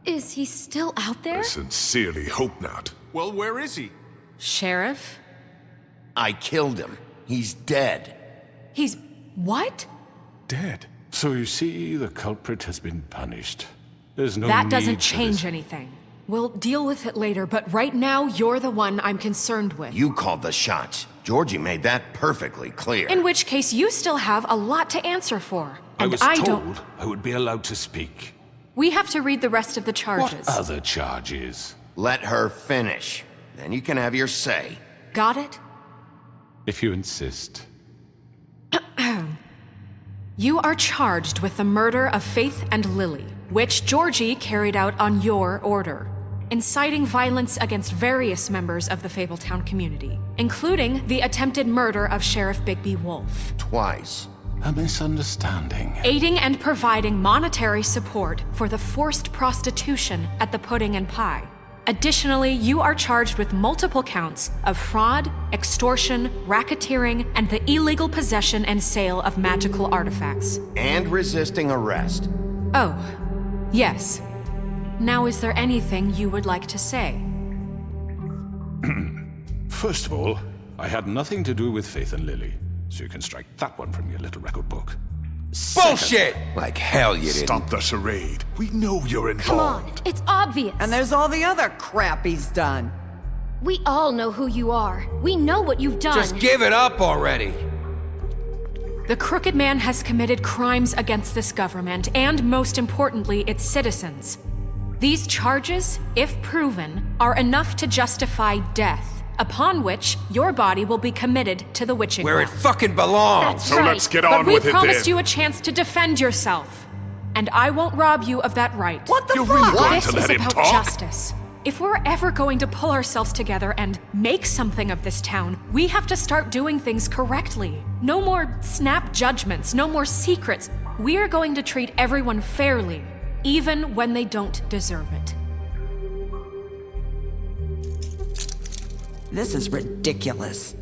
Is he still out there? I sincerely hope not. Well, where is he? Sheriff? I killed him. He's dead. He's... what? Dead. So you see, the culprit has been punished. There's no That need doesn't for change this. anything. We'll deal with it later, but right now, you're the one I'm concerned with. You called the shots. Georgie made that perfectly clear. In which case, you still have a lot to answer for. I And was don't... told I would be allowed to speak. We have to read the rest of the charges. What other charges? Let her finish. Then you can have your say. Got it? If you insist. You are charged with the murder of Faith and Lily, which Georgie carried out on your order, inciting violence against various members of the Fabletown community, including the attempted murder of Sheriff Bigby Wolf. Twice. A misunderstanding. Aiding and providing monetary support for the forced prostitution at the Pudding and Pie. Additionally, you are charged with multiple counts of fraud, extortion, racketeering, and the illegal possession and sale of magical artifacts. And resisting arrest. Oh, yes. Now, is there anything you would like to say? First of all, I had nothing to do with Faith and Lily, so you can strike that one from your little record book. Bullshit! Like hell you didn't. Stop the charade. We know you're Come on, involved. it's obvious. And there's all the other crap he's done. We all know who you are. We know what you've done. Just give it up already. The Crooked Man has committed crimes against this government and, most importantly, its citizens. These charges, if proven, are enough to justify death, upon which your body will be committed to the witching Where it well. fucking belongs. That's So right. let's get But on we with it promised then. you a chance to defend yourself, and I won't rob you of that right. What the You're fuck? really going This to is let him about talk? justice. If we're ever going to pull ourselves together and make something of this town, we have to start doing things correctly. No more snap judgments, no more secrets. We are going to treat everyone fairly, even when they don't deserve it. This is ridiculous.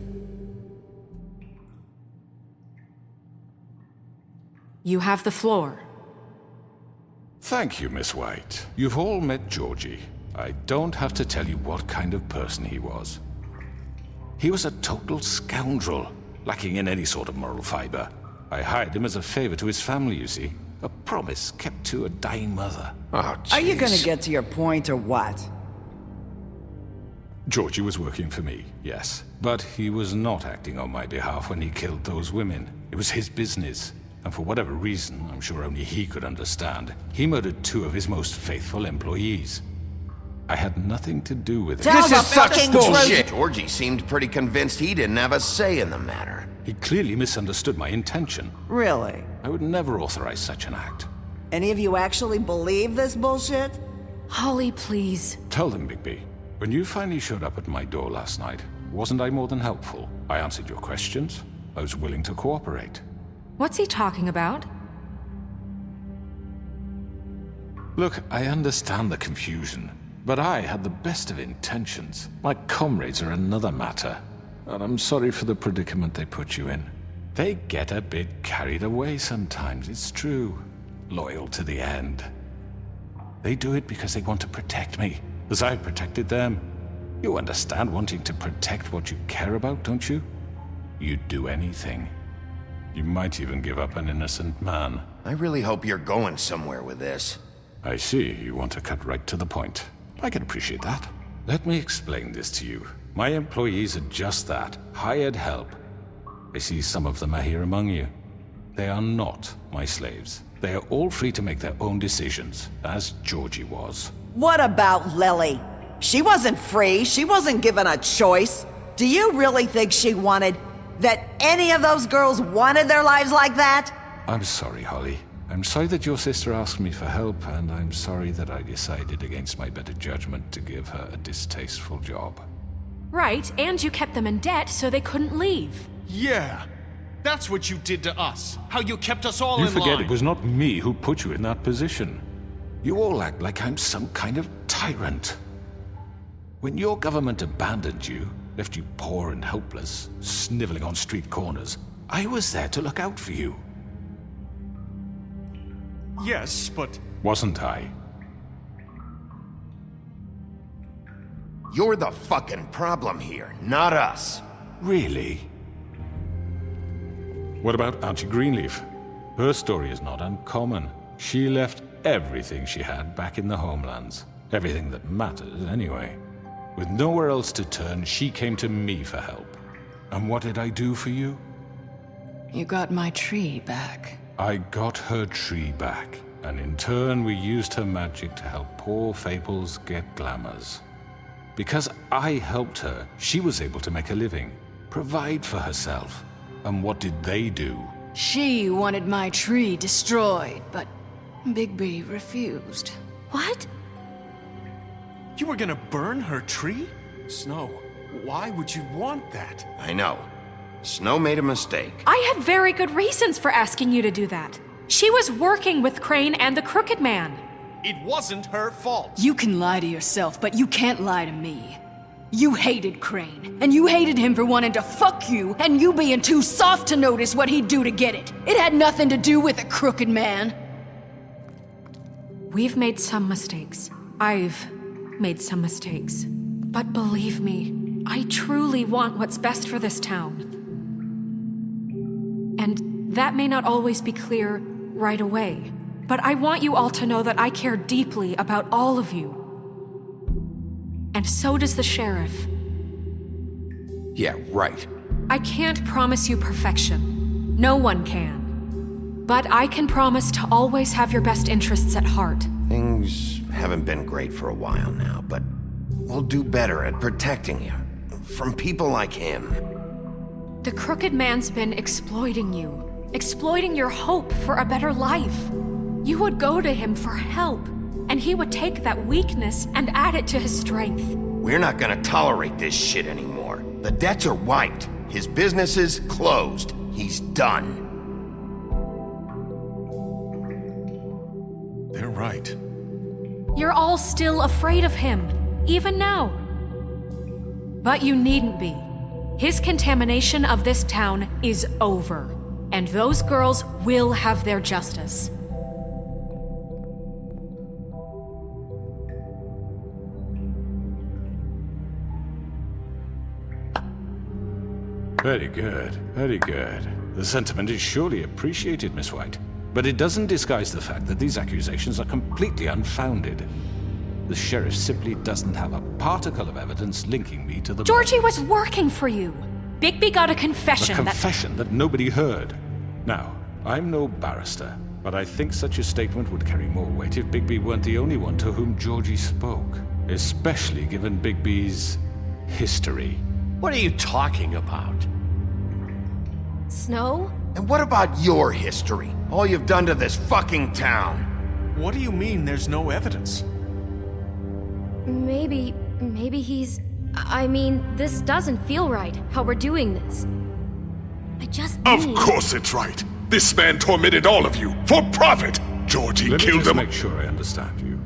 You have the floor. Thank you, Miss White. You've all met Georgie. I don't have to tell you what kind of person he was. He was a total scoundrel, lacking in any sort of moral fiber. I hired him as a favor to his family, you see. A promise kept to a dying mother. Oh, Are you gonna jeez. get to your point or what? Georgie was working for me, yes. But he was not acting on my behalf when he killed those women. It was his business. And for whatever reason, I'm sure only he could understand, he murdered 2 of his most faithful employees. I had nothing to do with it. Tell This the is such fucking bullshit. truth. Georgie seemed pretty convinced he didn't have a say in the matter. He clearly misunderstood my intention. Really? I would never authorize such an act. Any of you actually believe this bullshit? Holly, please. Tell them, Bigby. When you finally showed up at my door last night, wasn't I more than helpful? I answered your questions. I was willing to cooperate. What's he talking about? Look, I understand the confusion, but I had the best of intentions. My comrades are another matter, and I'm sorry for the predicament they put you in. They get a bit carried away sometimes, it's true. Loyal to the end. They do it because they want to protect me, as I've protected them. You understand wanting to protect what you care about, don't you? You'd do anything. You might even give up an innocent man. I really hope you're going somewhere with this. I see you want to cut right to the point. I can appreciate that. Let me explain this to you. My employees are just that, hired help. I see some of them are here among you. They are not my slaves. They are all free to make their own decisions, as Georgie was. What about Lily? She wasn't free. She wasn't given a choice. Do you really think she wanted... that any of those girls wanted their lives like that? I'm sorry, Holly. I'm sorry that your sister asked me for help, and I'm sorry that I decided against my better judgment to give her a distasteful job. Right, and you kept them in debt so they couldn't leave. Yeah. That's what you did to us. How you kept us all You in forget line. it was not me who put you in that position. You all act like I'm some kind of tyrant. When your government abandoned you, left you poor and helpless, sniveling on street corners, I was there to look out for you. Yes, but... Wasn't I? You're the fucking problem here, not us. Really? What about Archie Greenleaf? Her story is not uncommon. She left everything she had back in the homelands. Everything that matters, anyway. With nowhere else to turn, she came to me for help. And what did I do for you? You got my tree back. I got her tree back, and in turn we used her magic to help poor Fables get glamours. Because I helped her, she was able to make a living, provide for herself. And what did they do? She wanted my tree destroyed, but Bigby refused. What? You were gonna burn her tree? Snow, why would you want that? I know. Snow made a mistake. I had very good reasons for asking you to do that. She was working with Crane and the Crooked Man. It wasn't her fault. You can lie to yourself, but you can't lie to me. You hated Crane, and you hated him for wanting to fuck you, and you being too soft to notice what he'd do to get it. It had nothing to do with the Crooked Man. We've made some mistakes. I've made some mistakes. But believe me, I truly want what's best for this town. And that may not always be clear right away. But I want you all to know that I care deeply about all of you. And so does the sheriff. Yeah, right. I can't promise you perfection. No one can. But I can promise to always have your best interests at heart. Things haven't been great for a while now, but we'll do better at protecting you. From people like him. The Crooked Man's been exploiting you. Exploiting your hope for a better life. You would go to him for help, and he would take that weakness and add it to his strength. We're not gonna tolerate this shit anymore. The debts are wiped. His business is closed. He's done. They're right. You're all still afraid of him, even now. But you needn't be. His contamination of this town is over, and those girls will have their justice. Very good, very good. The sentiment is surely appreciated, Miss White. But it doesn't disguise the fact that these accusations are completely unfounded. The sheriff simply doesn't have a particle of evidence linking me to the... Georgie was working for you. Bigby got a A confession confession that nobody heard. Now, I'm no barrister, but I think such a statement would carry more weight if Bigby weren't the only one to whom Georgie spoke. Especially given Bigby's history. What are you talking about? Snow? And what about your history? All you've done to this fucking town? What do you mean there's no evidence? Maybe he's... I mean, this doesn't feel right, how we're doing this. I just Of need... course it's right. This man tormented all of you for profit. Georgie Let me killed just him. make sure I understand you.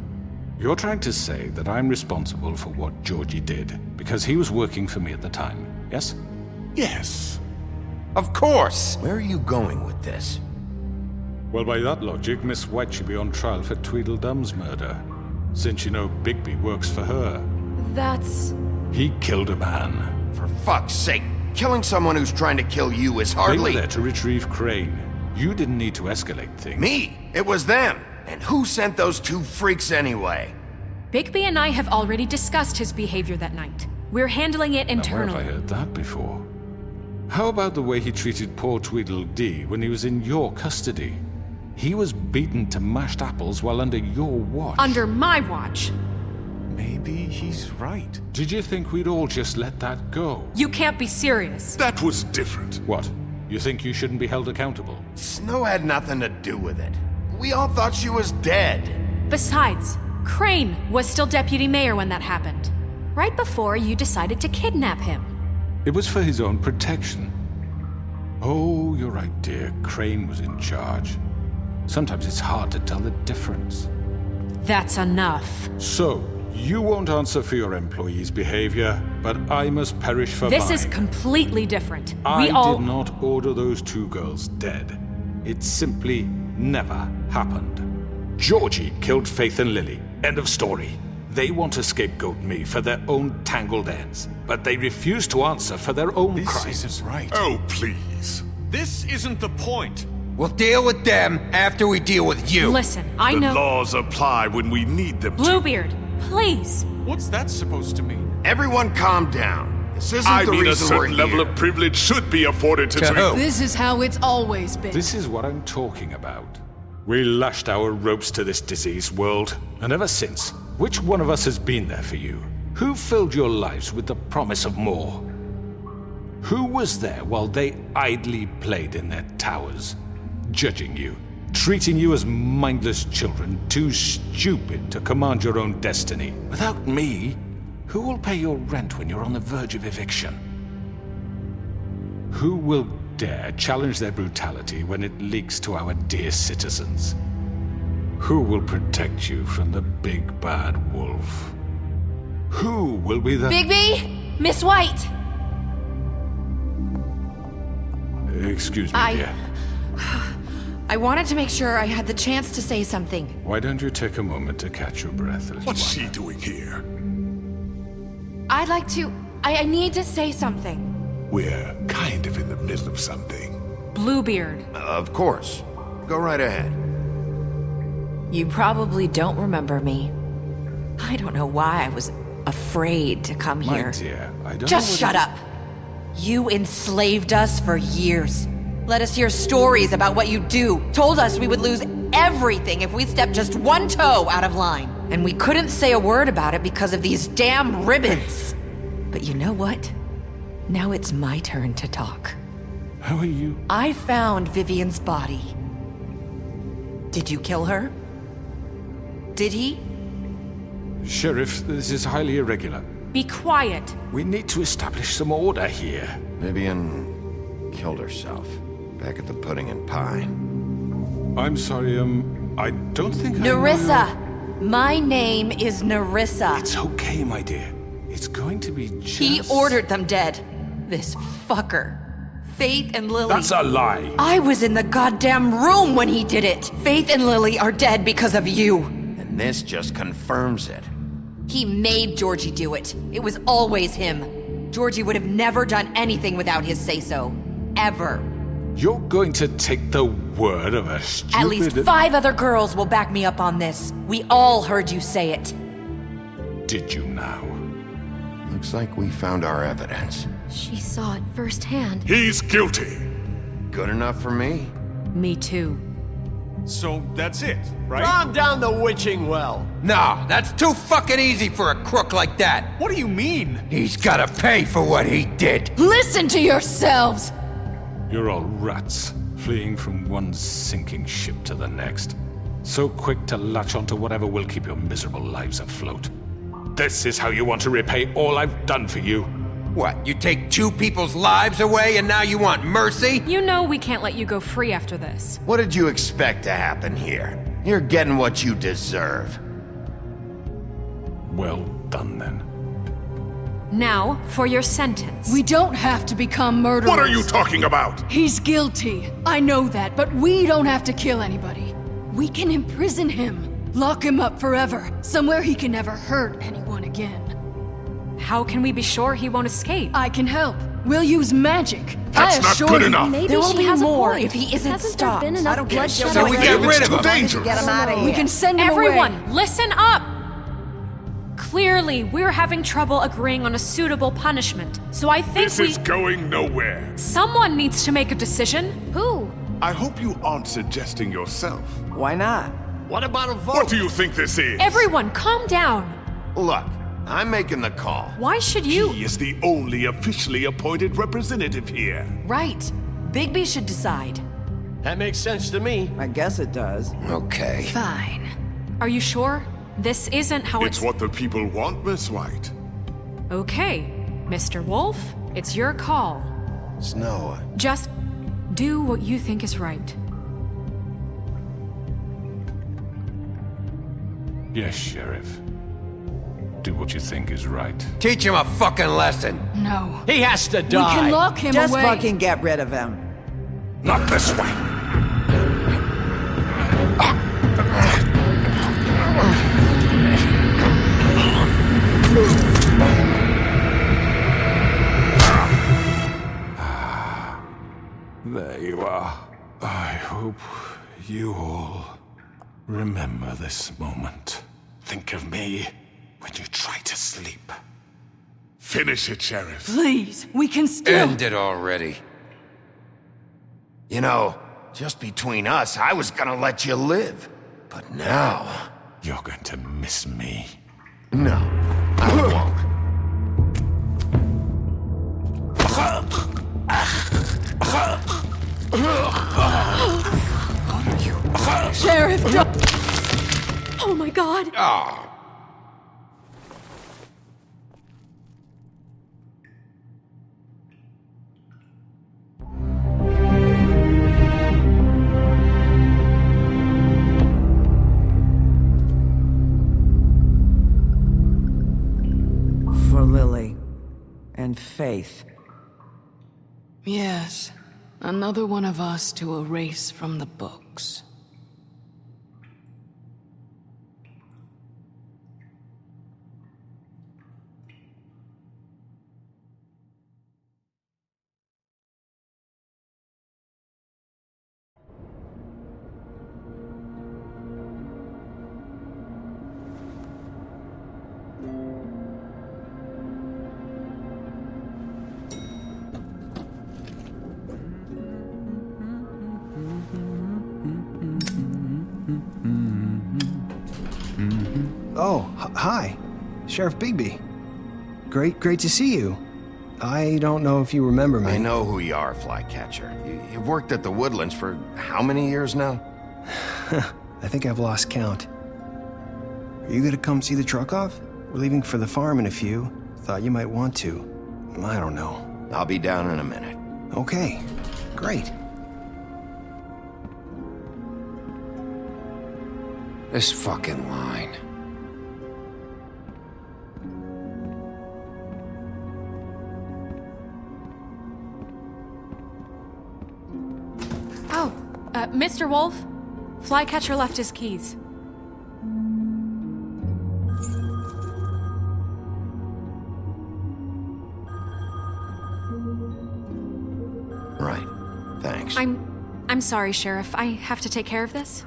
You're trying to say that I'm responsible for what Georgie did because he was working for me at the time, yes? Yes. Of course! Where are you going with this? Well, by that logic, Miss White should be on trial for Tweedledum's murder. Since you know Bigby works for her. That's... He killed a man. For fuck's sake, killing someone who's trying to kill you is They were hardly... there to retrieve Crane. You didn't need to escalate things. Me! It was them! And who sent those two freaks anyway? Bigby and I have already discussed his behavior that night. We're handling it Now, where have internally. I heard that before? How about the way he treated poor Tweedledee when he was in your custody? He was beaten to mashed apples while under your watch. Under my watch. Maybe he's right. Did you think we'd all just let that go? You can't be serious. That was different. What? You think you shouldn't be held accountable? Snow had nothing to do with it. We all thought she was dead. Besides, Crane was still deputy mayor when that happened. Right before you decided to kidnap him. It was for his own protection. Oh, you're right, dear. Crane was in charge. Sometimes it's hard to tell the difference. That's enough. So, you won't answer for your employees' behavior, but I must perish for This mine. is completely different. I We all... did not order those two girls dead. It simply never happened. Georgie killed Faith and Lily. End of story. They want to scapegoat me for their own tangled ends, but they refuse to answer for their own This crimes. isn't right. Oh, please. This isn't the point. We'll deal with them after we deal with you. Listen, I The know. laws apply when we need them to. Bluebeard, please. What's that supposed to mean? Everyone calm down. This isn't I the mean, a reason we're certain level here. of privilege should be afforded to To who? This is how it's always been. This is what I'm talking about. We lashed our ropes to this diseased world, and ever since, which one of us has been there for you? Who filled your lives with the promise of more? Who was there while they idly played in their towers, judging you, treating you as mindless children, too stupid to command your own destiny? Without me, who will pay your rent when you're on the verge of eviction? Who will dare challenge their brutality when it leaks to our dear citizens? Who will protect you from the big bad wolf? Who will be the— Bigby? Miss White! Excuse me, dear. I wanted to make sure I had the chance to say something. Why don't you take a moment to catch your breath, little What's one? she doing here? I'd like to. I need to say something. We're kind of in the middle of something. Bluebeard. Of course. Go right ahead. You probably don't remember me. I don't know why I was afraid to come My here. dear, I don't Just know shut up. You enslaved us for years. Let us hear stories about what you do. Told us we would lose everything if we stepped just one toe out of line. And we couldn't say a word about it because of these damn ribbons. But you know what? Now it's my turn to talk. How are you? I found Vivian's body. Did you kill her? Did he? Sheriff, this is highly irregular. Be quiet. We need to establish some order here. Vivian killed herself back at the Pudding and Pie. I'm sorry, I don't think I know Nerissa! your- My name is Nerissa. It's okay, my dear. It's going to be just— He ordered them dead. This fucker. Faith and Lily. That's a lie! I was in the goddamn room when he did it. Faith and Lily are dead because of you. And this just confirms it. He made Georgie do it. It was always him. Georgie would have never done anything without his say-so. Ever. You're going to take the word of a stupid— At least 5 other girls will back me up on this. We all heard you say it. Did you now? Looks like we found our evidence. She saw it firsthand. He's guilty. Good enough for me. Me too. So that's it, right? Calm down the witching well. No, that's too fucking easy for a crook like that. What do you mean? He's gotta pay for what he did. Listen to yourselves! You're all rats, fleeing from one sinking ship to the next. So quick to latch onto whatever will keep your miserable lives afloat. This is how you want to repay all I've done for you. What, you take 2 people's lives away and now you want mercy? You know we can't let you go free after this. What did you expect to happen here? You're getting what you deserve. Well done, then. Now, for your sentence. We don't have to become murderers. What are you talking about? He's guilty. I know that, but we don't have to kill anybody. We can imprison him. Lock him up forever. Somewhere he can never hurt anyone again. How can we be sure he won't escape? I can help. We'll use magic. That's I not assure good you. enough. Maybe There will she be has more a point. if he isn't Hasn't stopped. there been I enough don't care. bloodshed So we already? get rid It's of too him. dangerous. Get him out of here. We can send him Everyone, away. listen up! Clearly, we're having trouble agreeing on a suitable punishment, so I think This is going nowhere. someone needs to make a decision. Who? I hope you aren't suggesting yourself. Why not? What about a vote? What do you think this is? Everyone, calm down. Look, I'm making the call. Why should you? He is the only officially appointed representative here. Right. Bigby should decide. That makes sense to me. I guess it does. Okay. Fine. Are you sure? This isn't how It's what the people want, Miss White. Okay, Mr. Wolf, it's your call. Snow, Just do what you think is right. Yes, Sheriff. Do what you think is right. Teach him a fucking lesson. No. He has to We die. can lock him Just away. fucking get rid of him. Not this way. You all remember this moment. Think of me when you try to sleep. Finish it, Sheriff. Please, we can still... End it already. You know, just between us, I was gonna let you live. But now... You're going to miss me. No, I won't. Sheriff, don't... Oh my god! Oh. For Lily and Faith. Yes, another one of us to erase from the books. Oh, hi. Sheriff Bigby. Great to see you. I don't know if you remember me. I know who you are, Flycatcher. You've worked at the Woodlands for how many years now? I think I've lost count. Are you gonna come see the truck off? We're leaving for the farm in a few. Thought you might want to. I don't know. I'll be down in a minute. Okay, great. This fucking line. Oh, Mr. Wolf? Flycatcher left his keys. Right. Thanks. I'm sorry, Sheriff. I have to take care of this.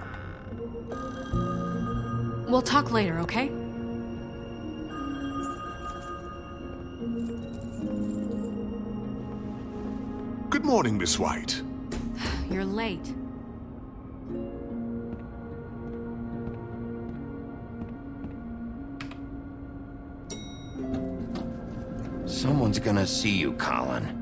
We'll talk later, okay? Good morning, Miss White. You're late. Someone's gonna see you, Colin.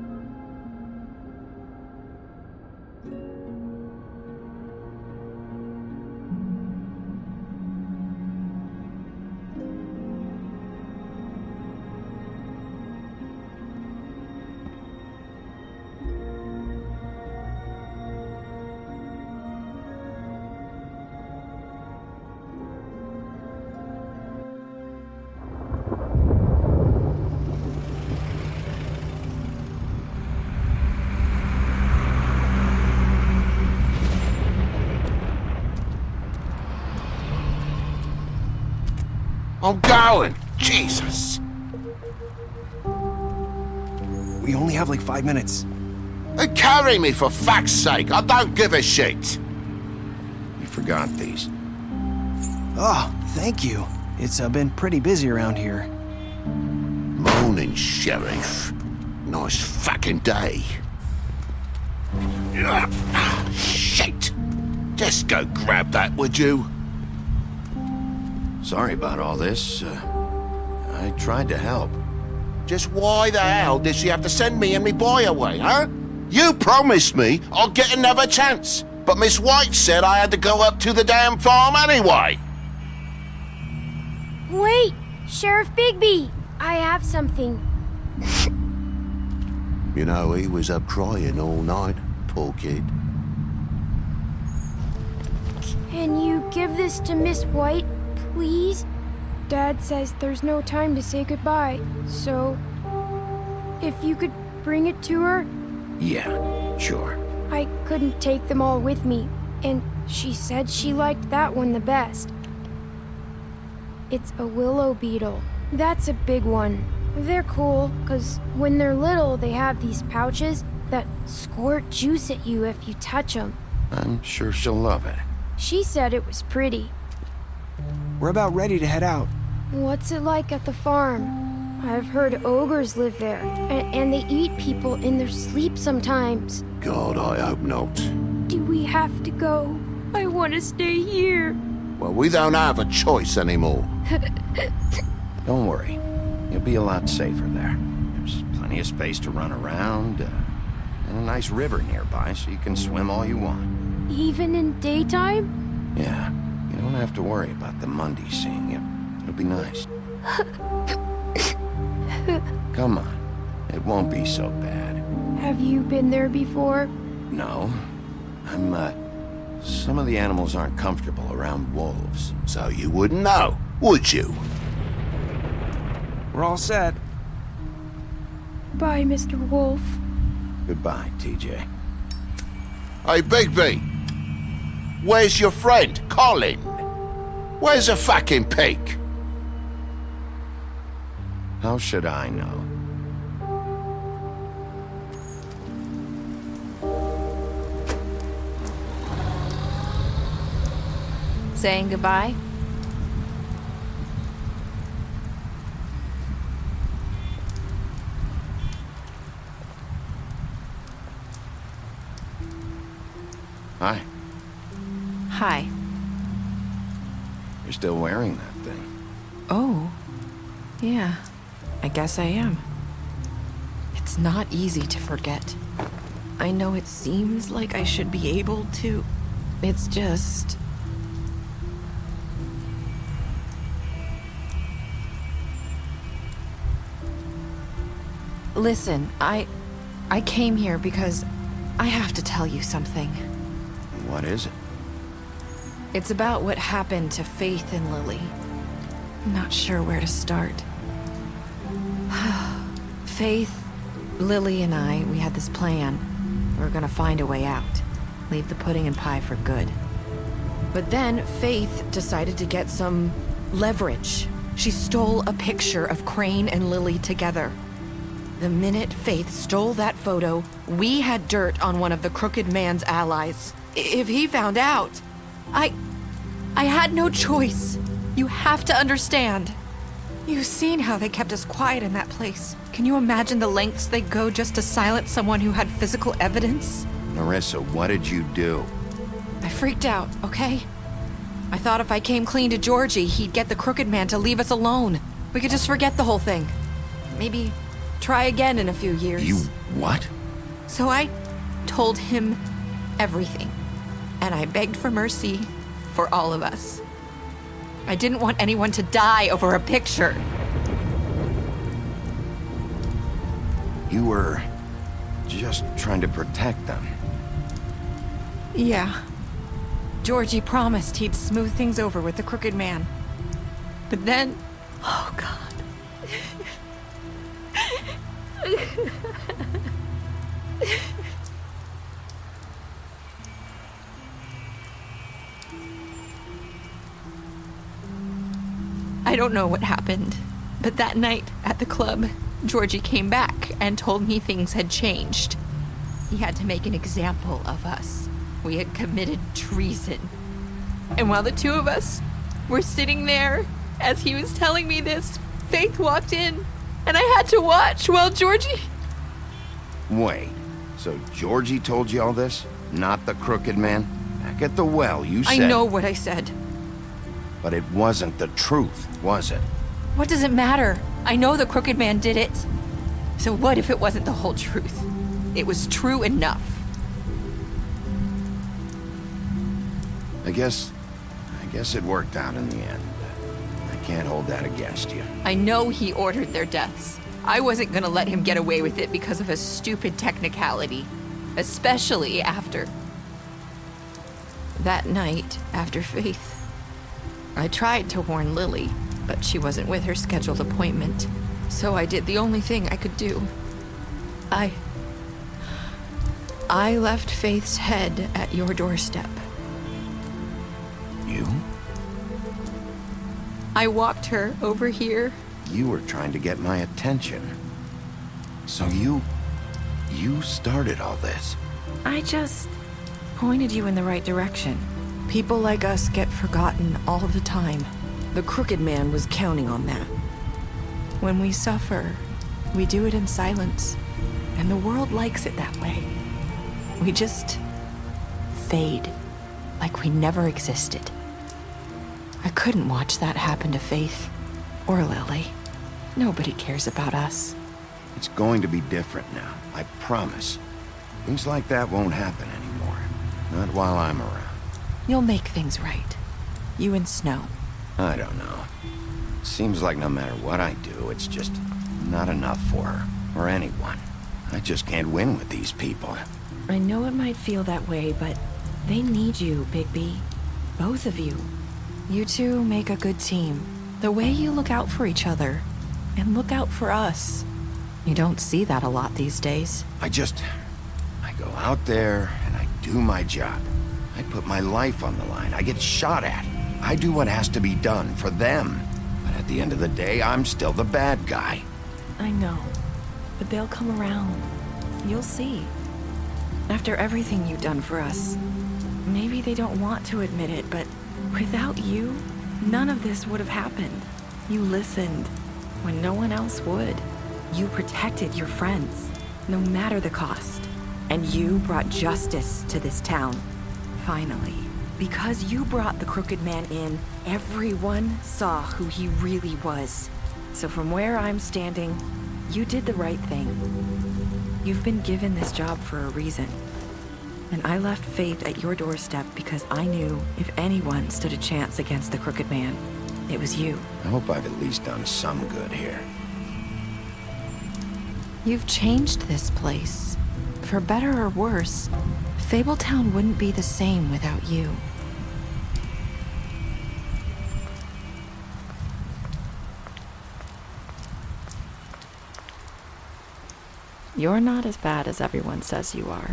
I'm going! Jesus! We only have like 5 minutes. Carry me for fuck's sake! I don't give a shit! You forgot these. Oh, thank you. It's been pretty busy around here. Morning, Sheriff. Nice fucking day. Shit! Just go grab that, would you? Sorry about all this. I tried to help. Just why the hell did she have to send me and me boy away, huh? You promised me I'd get another chance, but Miss White said I had to go up to the damn farm anyway. Wait! Sheriff Bigby! I have something. You know, he was up crying all night, poor kid. Can you give this to Miss White, please? Dad says there's no time to say goodbye, so if you could bring it to her? Yeah, sure. I couldn't take them all with me, and she said she liked that one the best. It's a willow beetle. That's a big one. They're cool, 'cause when they're little, they have these pouches that squirt juice at you if you touch them. I'm sure she'll love it. She said it was pretty. We're about ready to head out. What's it like at the farm? I've heard ogres live there, and they eat people in their sleep sometimes. God, I hope not. Do we have to go? I want to stay here. Well, we don't have a choice anymore. Don't worry. You'll be a lot safer there. There's plenty of space to run around, and a nice river nearby so you can swim all you want. Even in daytime? Yeah, you don't have to worry about the Mundy seeing you. It'll be nice. Come on. It won't be so bad. Have you been there before? No. Some of the animals aren't comfortable around wolves. So you wouldn't know, would you? We're all set. Bye, Mr. Wolf. Goodbye, TJ. Hey, Bigby. Where's your friend, Colin? Where's the fucking pig? How should I know? Saying goodbye? Hi. Hi. You're still wearing that thing. Oh. Yeah. I guess I am. It's not easy to forget. I know it seems like I should be able to. It's just... Listen, I came here because I have to tell you something. What is it? It's about what happened to Faith and Lily. I'm not sure where to start. Faith, Lily, and I, we had this plan. We were gonna find a way out. Leave the pudding and pie for good. But then Faith decided to get some leverage. She stole a picture of Crane and Lily together. The minute Faith stole that photo, we had dirt on one of the Crooked Man's allies. If he found out, I had no choice. You have to understand. You've seen how they kept us quiet in that place. Can you imagine the lengths they go just to silence someone who had physical evidence? Narissa, what did you do? I freaked out, okay? I thought if I came clean to Georgie, he'd get the Crooked Man to leave us alone. We could just forget the whole thing. Maybe try again in a few years. You what? So I told him everything. And I begged for mercy for all of us. I didn't want anyone to die over a picture. You were just trying to protect them. Yeah. Georgie promised he'd smooth things over with the Crooked Man. But then... Oh, God. I don't know what happened, but that night at the club, Georgie came back and told me things had changed. He had to make an example of us. We had committed treason. And while the two of us were sitting there, as he was telling me this, Faith walked in, and I had to watch while Georgie... Wait, so Georgie told you all this? Not the Crooked Man? Back at the well, you said... I know what I said. But it wasn't the truth, was it? What does it matter? I know the Crooked Man did it. So what if it wasn't the whole truth? It was true enough. I guess it worked out in the end. I can't hold that against you. I know he ordered their deaths. I wasn't gonna let him get away with it because of a stupid technicality. Especially after... that night, after Faith. I tried to warn Lily, but she wasn't with her scheduled appointment. So I did the only thing I could do. I left Faith's head at your doorstep. You? I walked her over here. You were trying to get my attention. So you started all this. I just pointed you in the right direction. People like us get forgotten all the time. The Crooked Man was counting on that. When we suffer, we do it in silence, and the world likes it that way. We just fade, like we never existed. I couldn't watch that happen to Faith, or Lily. Nobody cares about us. It's going to be different now, I promise. Things like that won't happen anymore. Not while I'm around. You'll make things right. You and Snow. I don't know. Seems like no matter what I do, it's just not enough for her, or anyone. I just can't win with these people. I know it might feel that way, but they need you, Bigby. Both of you. You two make a good team. The way you look out for each other, and look out for us. You don't see that a lot these days. I go out there, and I do my job. I put my life on the line. I get shot at. I do what has to be done for them. But at the end of the day, I'm still the bad guy. I know, but they'll come around. You'll see. After everything you've done for us, maybe they don't want to admit it, but without you, none of this would have happened. You listened when no one else would. You protected your friends, no matter the cost. And you brought justice to this town. Finally. Because you brought the Crooked Man in, everyone saw who he really was. So from where I'm standing, you did the right thing. You've been given this job for a reason. And I left Faith at your doorstep because I knew if anyone stood a chance against the Crooked Man, it was you. I hope I've at least done some good here. You've changed this place. For better or worse, Fabletown wouldn't be the same without you. You're not as bad as everyone says you are.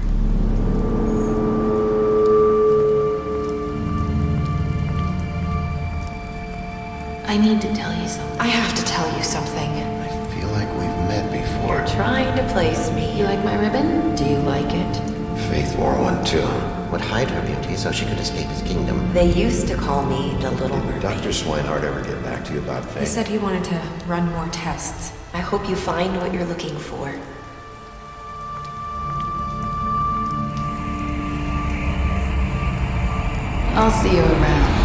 I need to tell you something. I have to tell you something. I feel like we've met before. You're trying to place me. You like my ribbon? Do you like it? Faith wore one too. Would hide her beauty so she could escape his kingdom. They used to call me the Little Mermaid. Dr. Swinehart ever get back to you about Faith? He said he wanted to run more tests. I hope you find what you're looking for. I'll see you around.